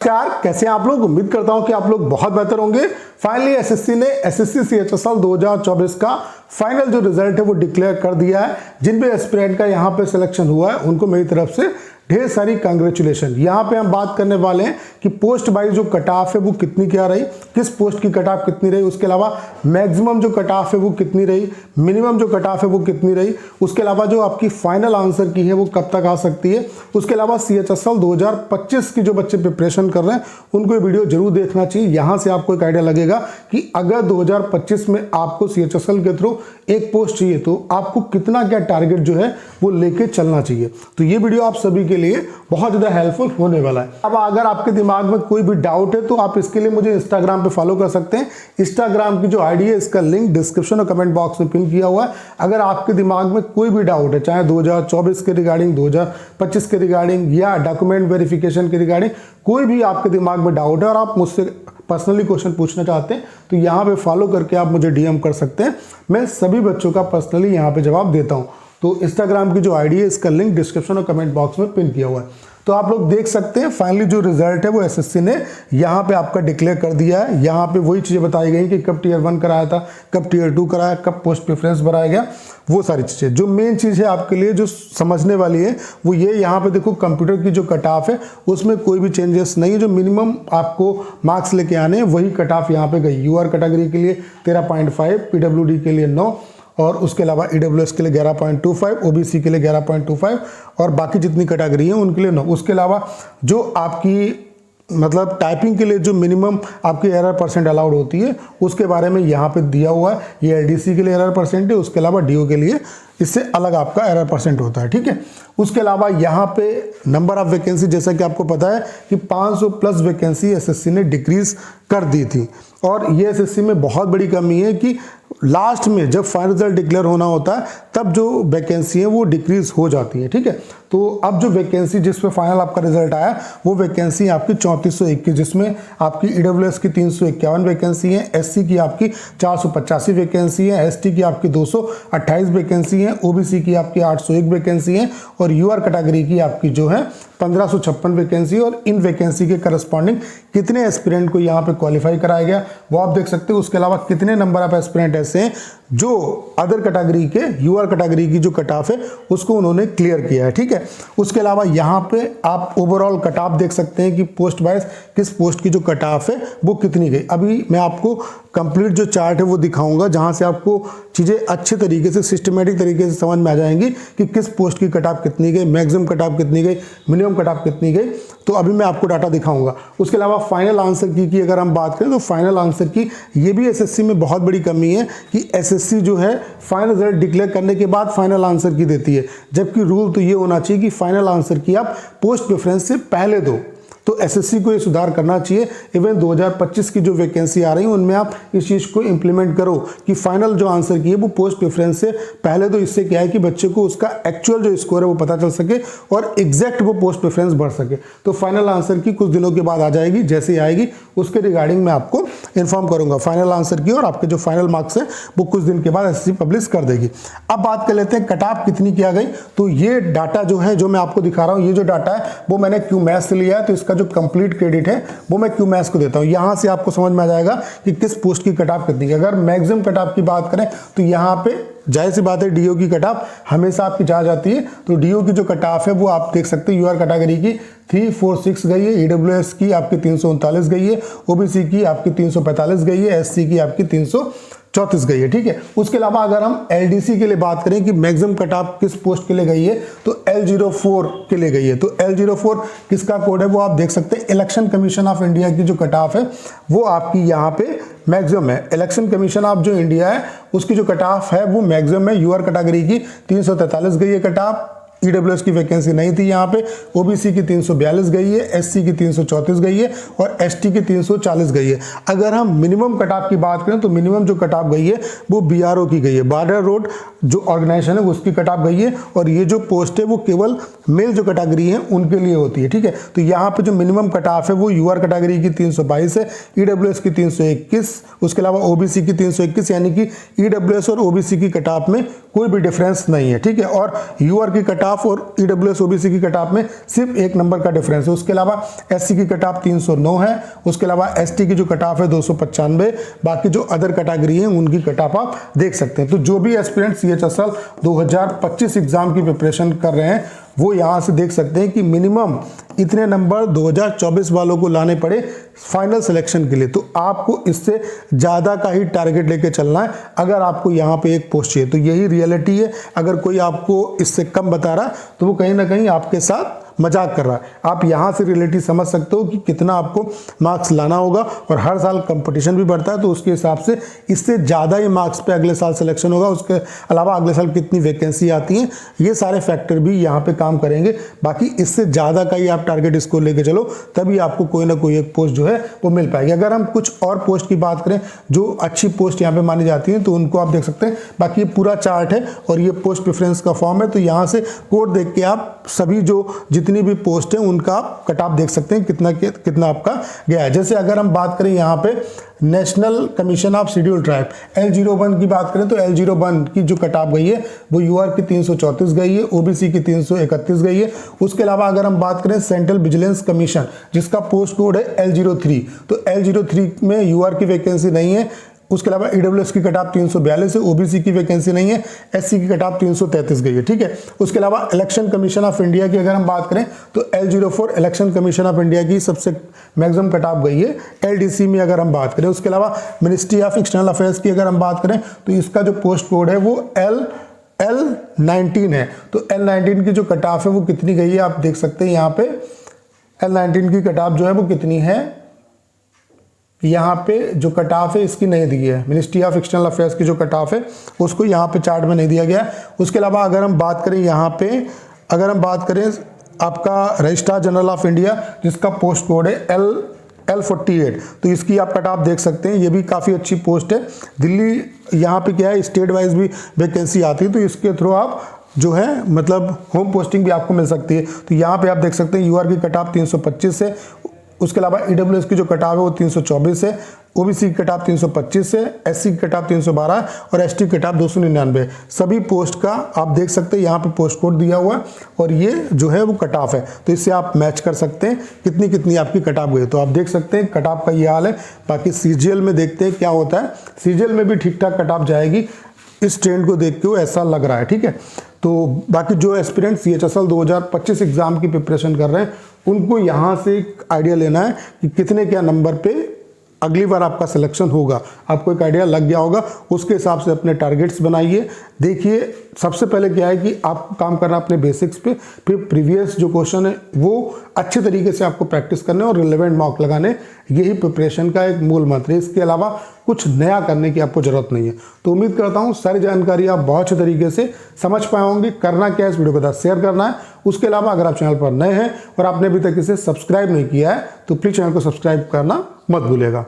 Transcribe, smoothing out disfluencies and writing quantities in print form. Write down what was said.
नमस्कार, कैसे हैं आप लोग। उम्मीद करता हूं कि आप लोग बहुत बेहतर होंगे। फाइनली एसएससी ने एसएससी सीएचएसएल 2024 का फाइनल जो रिजल्ट है वो डिक्लेयर कर दिया है। जिन भी एस्पिरेंट का यहाँ पे सिलेक्शन हुआ है उनको मेरी तरफ से ढेर सारी कांग्रेचुलेशन। यहाँ पे हम बात करने वाले हैं कि पोस्ट वाइज जो कट ऑफ है वो कितनी क्या रही, किस पोस्ट की कट ऑफ कितनी रही, उसके अलावा मैक्सिमम जो कट ऑफ है वो कितनी रही, मिनिमम जो कट ऑफ है वो कितनी रही, उसके अलावा जो आपकी फाइनल आंसर की है वो कब तक आ सकती है, उसके अलावा सीएचएसएल 2025 की जो बच्चे प्रिपरेशन कर रहे हैं उनको ये वीडियो जरूर देखना चाहिए। यहाँ से आपको एक आइडिया लगेगा कि अगर 2025 में आपको सीएचएसएल के थ्रू एक पोस्ट चाहिए तो आपको कितना क्या टारगेट जो है वो लेके चलना चाहिए। तो ये वीडियो आप सभी के लिए बहुत ज़्यादा हेल्पफुल होने वाला है। अब अगर आपके दिमाग में कोई भी डाउट है तो आप इसके लिए मुझे इंस्टाग्राम पे फॉलो कर सकते हैं। इंस्टाग्राम की जो आईडी है इसका लिंक डिस्क्रिप्शन और कमेंट बॉक्स में पिन किया हुआ है। अगर आपके दिमाग में कोई भी डाउट है, चाहे 2024 के रिगार्डिंग, 2025 के रिगार्डिंग या डॉक्यूमेंट वेरिफिकेशन के रिगार्डिंग, कोई भी आपके दिमाग में डाउट है और आप मुझसे पर्सनली क्वेश्चन पूछना चाहते हैं तो यहाँ पे फॉलो करके आप मुझे डीएम कर सकते हैं। मैं सभी बच्चों का पर्सनली यहाँ पे जवाब देता हूँ। तो इंस्टाग्राम की जो आईडी है इसका लिंक डिस्क्रिप्शन और कमेंट बॉक्स में पिन किया हुआ है। तो आप लोग देख सकते हैं फाइनली जो रिजल्ट है वो एसएससी ने यहाँ पे आपका डिक्लेयर कर दिया है। यहाँ पे वही चीज़ें बताई गई कि कब टियर 1 कराया था, कब टियर 2 कराया, कब पोस्ट प्रेफरेंस भराया गया, वो सारी चीज़ें। जो मेन चीज़ है आपके लिए जो समझने वाली है वो ये, यहाँ पे देखो कंप्यूटर की जो कट ऑफ है उसमें कोई भी चेंजेस नहीं है। जो मिनिमम आपको मार्क्स लेके आने हैं वही कट ऑफ यहाँ पे गई। यूआर कैटेगरी के लिए 13.5, पीडब्ल्यूडी के लिए 9 और उसके अलावा ईडब्ल्यूएस के लिए 11.25, ओबीसी के लिए 11.25 और बाकी जितनी कैटेगरी है उनके लिए 9। उसके अलावा जो आपकी मतलब टाइपिंग के लिए जो मिनिमम आपकी एरर परसेंट अलाउड होती है उसके बारे में यहाँ पे दिया हुआ है। ये एलडीसी के लिए एरर परसेंट है, उसके अलावा डीओ के लिए इससे अलग आपका एरर परसेंट होता है, ठीक है। उसके अलावा यहाँ पे नंबर ऑफ वैकेंसी, जैसा कि आपको पता है कि 500 प्लस वैकेंसी एसएससी ने डिक्रीज कर दी थी और ये एसएससी में बहुत बड़ी कमी है कि लास्ट में जब फाइनल रिजल्ट डिक्लेयर होना होता है तब जो वैकेंसी है वो डिक्रीज हो जाती है, ठीक है। तो अब जो वैकेंसी जिस पे फाइनल आपका रिजल्ट आया वो वैकेंसी आपकी 3421, जिसमें आपकी ईडब्ल्यूएस की 351 वैकेंसी है, एससी की आपकी 485 वैकेंसी है, एसटी की आपकी 228 वैकेंसी है, ओबीसी की आपकी 801 वैकेंसी है और यूआर कैटेगरी की आपकी जो है 1556 वैकेंसी। और इन वैकेंसी के करस्पॉन्डिंग कितने एस्पिरेंट को यहाँ पे क्वालिफाई कराया गया वो आप देख सकते हो। उसके अलावा कितने नंबर ऑफ एस्पिरेंट ऐसे हैं जो अदर कैटेगरी के यूआर कैटेगरी की जो कट ऑफ है उसको उन्होंने क्लियर किया है, ठीक है। उसके अलावा यहाँ पे आप ओवरऑल कट ऑफ देख सकते हैं कि पोस्ट वाइज किस पोस्ट की जो कट ऑफ है वो कितनी गई। अभी मैं आपको कंप्लीट जो चार्ट है वो दिखाऊंगा जहाँ से आपको चीज़ें अच्छे तरीके से सिस्टमेटिक तरीके से समझ में आ जाएंगी कि किस पोस्ट की कट ऑफ कितनी गई, मैक्सिमम कट ऑफ कितनी गई, मिनिमम कट ऑफ कितनी गई। तो अभी मैं आपको डाटा दिखाऊंगा। उसके अलावा फाइनल आंसर की अगर हम बात करें तो फाइनल आंसर की ये भी एसएससी में बहुत बड़ी कमी है कि एसएससी जो है फाइनल रिजल्ट डिक्लेयर करने के बाद फाइनल आंसर की देती है, जबकि रूल तो ये होना चाहिए कि फाइनल आंसर की आप पोस्ट प्रेफरेंस से पहले दो। तो एसएससी को ये सुधार करना चाहिए। इवन 2025 की जो वैकेंसी आ रही है उनमें आप इस चीज़ को इंप्लीमेंट करो कि फाइनल जो आंसर की है वो पोस्ट प्रेफरेंस से पहले दो। इससे क्या है कि बच्चे को उसका एक्चुअल जो स्कोर है वो पता चल सके और एग्जैक्ट वो पोस्ट प्रेफरेंस बढ़ सके। तो फाइनल आंसर की कुछ दिनों के बाद आ जाएगी, जैसे ही आएगी उसके रिगार्डिंग मैं आपको इन्फॉर्म करूंगा फाइनल आंसर की, और आपके जो फाइनल मार्क्स है वो कुछ दिन के बाद एसएससी पब्लिश कर देगी। अब बात कर लेते हैं कट ऑफ कितनी किया गई। तो ये डाटा जो है जो मैं आपको दिखा रहा हूँ, ये जो डाटा है वो मैंने क्यूमैथ से लिया है। तो इसका जो कंप्लीट क्रेडिट है वो मैं क्यूमैथ को देता हूँ। यहाँ से आपको समझ में आ जाएगा कि किस पोस्ट की कट ऑफ कितनी है। अगर मैक्सिमम कट ऑफ की बात करें तो यहाँ पे जाहिर सी बात है डीओ की कट ऑफ हमेशा आपकी जा जाती है। तो डीओ की जो कट ऑफ है वो आप देख सकते हैं यूआर कैटेगरी की 346 गई है, ईडब्ल्यूएस की आपकी 339 गई है, ओबीसी की आपकी 345 गई है, एससी की आपकी 334 गई है, ठीक है। उसके अलावा अगर हम एलडीसी के लिए बात करें कि मैक्सिमम कट ऑफ किस पोस्ट के लिए गई है तो L04 के लिए गई है। तो L04 किसका कोड है वो आप देख सकते हैं। इलेक्शन कमीशन ऑफ इंडिया की जो कट ऑफ है वो आपकी यहाँ पे मैक्सिमम है। इलेक्शन कमीशन ऑफ जो इंडिया है उसकी जो कट ऑफ है वो मैक्सिमम है। यूआर कैटेगरी की 343 गई है कट ऑफ, ईडब्ल्यूएस की वैकेंसी नहीं थी यहाँ पे, ओबीसी की 342 गई है, एससी की 334 गई है और एसटी की 340 गई है। अगर हम मिनिमम कट ऑफ की बात करें तो मिनिमम जो कट ऑफ गई है वो बीआरओ की गई है, बॉर्डर रोड जो ऑर्गेनाइजेशन है उसकी कट ऑफ गई है। और ये जो पोस्ट है वो केवल मेल जो कैटेगरी है उनके लिए होती है, ठीक है। तो यहाँ पे जो मिनिमम कट ऑफ है वो यूआर कैटेगरी की 322 है, ईडब्ल्यूएस की 321, उसके अलावा ओबीसी की 321, यानी कि ईडब्ल्यूएस और ओबीसी की कट ऑफ में कोई भी डिफरेंस नहीं है, ठीक है। और यूआर की कट ऑफ और ईडब्ल्यूएस ओबीसी की कट ऑफ में सिर्फ 1 नंबर का डिफरेंस है। उसके अलावा एससी की कट ऑफ 309 है, उसके अलावा एसटी की जो कट ऑफ है 295, बाकी जो अदर कैटेगरी है उनकी कट ऑफ आप देख सकते हैं। तो जो भी एस्पिरेंट सीएचएसएल 2025 एग्जाम की प्रिपरेशन कर रहे हैं वो यहाँ से देख सकते हैं कि मिनिमम इतने नंबर 2024 वालों को लाने पड़े फाइनल सिलेक्शन के लिए। तो आपको इससे ज़्यादा का ही टारगेट लेके चलना है अगर आपको यहाँ पे एक पोस्ट चाहिए। तो यही रियलिटी है। अगर कोई आपको इससे कम बता रहा है तो वो कहीं ना कहीं आपके साथ मजाक कर रहा है। आप यहाँ से रियलिटी समझ सकते हो कि कितना आपको मार्क्स लाना होगा, और हर साल कंपटीशन भी बढ़ता है तो उसके हिसाब से इससे ज़्यादा ही मार्क्स पे अगले साल सिलेक्शन होगा। उसके अलावा अगले साल कितनी वैकेंसी आती हैं, ये सारे फैक्टर भी यहाँ पे काम करेंगे। बाकी इससे ज़्यादा का ही आप टारगेट इसको लेके चलो, तभी आपको कोई ना कोई एक पोस्ट जो है वो मिल पाएगी। अगर हम कुछ और पोस्ट की बात करें जो अच्छी पोस्ट यहाँ पे मानी जाती है तो उनको आप देख सकते हैं। बाकी ये पूरा चार्ट है और ये पोस्ट प्रेफरेंस का फॉर्म है। तो यहाँ से कोड देख के आप सभी जो जितनी भी पोस्ट है उनका आप कट ऑफ देख सकते हैं कितना आपका गया है। जैसे अगर हम बात करें यहाँ पे national commission of schedule tribe L01 की बात करें तो L01 की जो कट ऑफ गई है वो यूआर की 334 गई है, ओबीसी की 331 गई है। उसके अलावा अगर हम बात करें सेंट्रल विजिलेंस कमीशन जिसका पोस्ट कोड है L03, तो L03 में यूआर की वैकेंसी नहीं है। उसके अलावा ईडब्ल्यूएस की कट ऑफ 342 है, ओबीसी की वैकेंसी नहीं है, एससी की कट ऑफ 333 गई है। ठीक है। उसके अलावा इलेक्शन कमीशन ऑफ इंडिया की अगर हम बात करें तो L04 election commission of India की सबसे मैक्सिमम कट ऑफ गई है एलडीसी में अगर हम बात करें। उसके अलावा मिनिस्ट्री ऑफ एक्सटर्नल अफेयर्स की अगर हम बात करें तो इसका जो पोस्ट कोड है वो L19 है। तो L19 की जो कट ऑफ है वो कितनी गई है आप देख सकते हैं। यहाँ पे L19 की कट ऑफ जो है वो कितनी है, यहाँ पे जो कट ऑफ है इसकी नहीं दी है। मिनिस्ट्री ऑफ एक्सटर्नल अफेयर्स की जो कट ऑफ है उसको यहाँ पे चार्ट में नहीं दिया गया। उसके अलावा अगर हम बात करें यहाँ पे अगर हम बात करें आपका रजिस्ट्रार जनरल ऑफ इंडिया जिसका पोस्ट कोड है L48, तो इसकी आप कट ऑफ देख सकते हैं। ये भी काफ़ी अच्छी पोस्ट है। दिल्ली यहाँ पे क्या है स्टेट वाइज भी वैकेंसी आती है तो इसके थ्रू आप जो है मतलब होम पोस्टिंग भी आपको मिल सकती है। तो यहाँ पे आप देख सकते हैं यूआर की कट ऑफ 325 है। उसके अलावा ईडब्ल्यूएस की जो कट ऑफ है वो 324 है, ओबीसी की कट ऑफ 325 है, एससी की कट ऑफ 312 है और एसटी की कट ऑफ 299। सभी पोस्ट का आप देख सकते हैं यहाँ पे पोस्ट कोड दिया हुआ है और ये जो है वो कट ऑफ है। तो इससे आप मैच कर सकते हैं कितनी कितनी आपकी कट ऑफ गई। तो आप देख सकते हैं कट ऑफ का ये हाल है। बाकी सीजीएल में देखते हैं क्या होता है। सीजीएल में भी ठीक ठाक कट ऑफ जाएगी, इस ट्रेंड को देख के वो ऐसा लग रहा है। ठीक है। तो बाकी जो एस्पिरेंट सीएचएसएल 2025 एग्जाम की प्रिपरेशन कर रहे हैं उनको यहाँ से एक आइडिया लेना है कि कितने क्या नंबर पे अगली बार आपका सिलेक्शन होगा। आपको एक आइडिया लग गया होगा, उसके हिसाब से अपने टारगेट्स बनाइए। देखिए सबसे पहले क्या है कि आप काम करना अपने बेसिक्स पे, फिर प्रीवियस जो क्वेश्चन है वो अच्छे तरीके से आपको प्रैक्टिस करने और रिलेवेंट मार्क लगाने, यही प्रिपरेशन का एक मूल मंत्र है। इसके अलावा कुछ नया करने की आपको जरूरत नहीं है। तो उम्मीद करता हूँ सारी जानकारी आप बहुत अच्छे तरीके से समझ पाए होंगे। करना क्या है, इस वीडियो को साथ शेयर करना है। उसके अलावा अगर आप चैनल पर नए हैं और आपने अभी तक इसे सब्सक्राइब नहीं किया है तो प्लीज़ चैनल को सब्सक्राइब करना मत भूलिएगा।